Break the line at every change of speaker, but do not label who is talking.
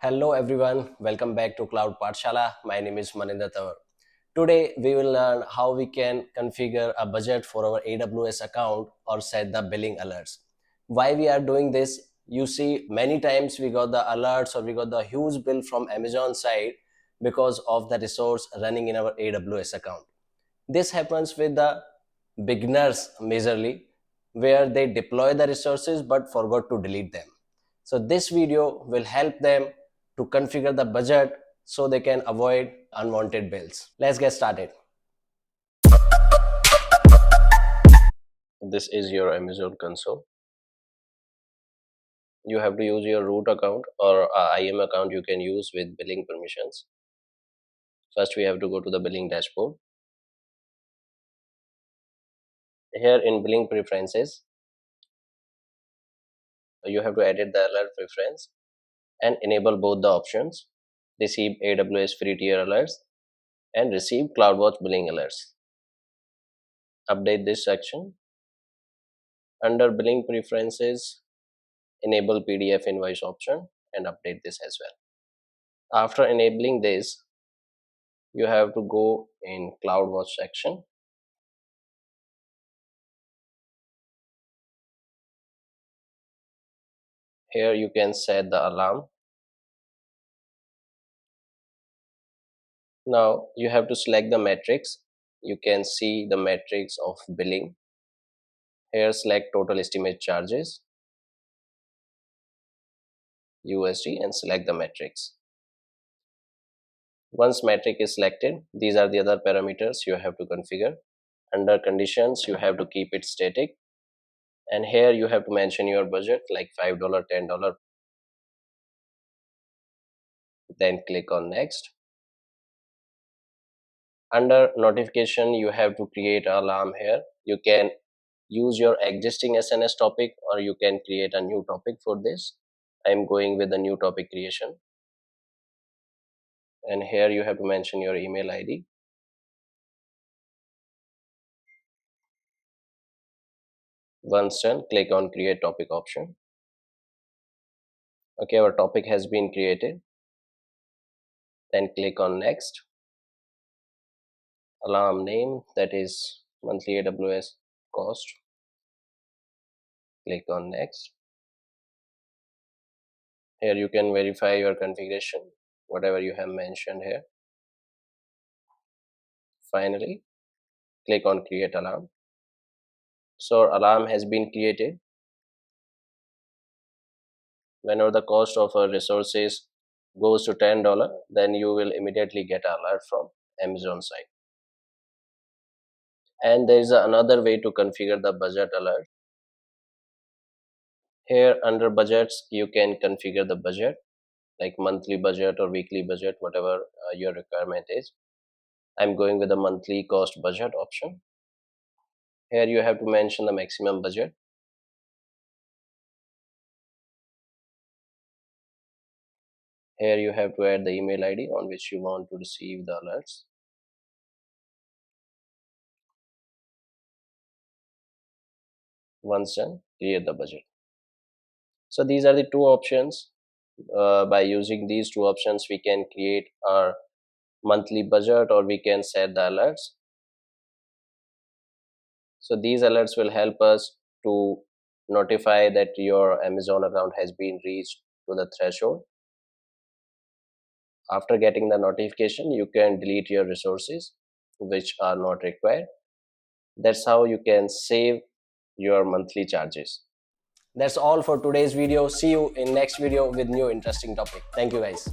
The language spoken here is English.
Hello everyone, welcome back to Cloud Pathshala. My name is Maninder Tawar. Today we will learn how we can configure a budget for our AWS account or set the billing alerts. Why we are doing this? You see, many times we got the alerts or we got the huge bill from Amazon side because of the resource running in our AWS account. This happens with the beginners majorly, where they deploy the resources but forgot to delete them. So this video will help them to configure the budget so they can avoid unwanted bills. Let's get started. This is your Amazon console. You have to use your root account or IAM account you can use with billing permissions. First, we have to go to the billing dashboard. Here in billing preferences, you have to edit the alert preference and enable both the options: receive AWS free tier alerts and receive CloudWatch billing alerts. Update this section. Under billing preferences, enable PDF invoice option and update this as well. After enabling this, you have to go in CloudWatch section. Here you can set the alarm. Now you have to select the metrics. You can see the metrics of billing. Here select total estimate charges USD and select the metrics. Once metric is selected, these are the other parameters you have to configure. Under conditions, you have to keep it static, and here you have to mention your budget like $5, $10. Then click on next. Under notification, you have to create an alarm. Here you can use your existing SNS topic or you can create a new topic for this. I'm going with the new topic creation, and here you have to mention your email ID. Once done, click on create topic option. Okay, our topic has been created. Then click on next. Alarm name, that is monthly AWS cost. Click on next. Here you can verify your configuration, whatever you have mentioned here. Finally, click on create alarm. So alarm has been created. Whenever the cost of a resources goes to $10, then you will immediately get an alert from Amazon side. And there is another way to configure the budget alert. Here under budgets, you can configure the budget like monthly budget or weekly budget, whatever your requirement is. I'm going with the monthly cost budget option. Here you have to mention the maximum budget. Here you have to add the email ID on which you want to receive the alerts. Once done, create the budget. So these are the two options. By using these two options, we can create our monthly budget or we can set the alerts. So these alerts will help us to notify that your Amazon account has been reached to the threshold. After getting the notification, you can delete your resources which are not required. That's how you can save your monthly charges. That's all for today's video. See you in next video with new interesting topic. Thank you guys.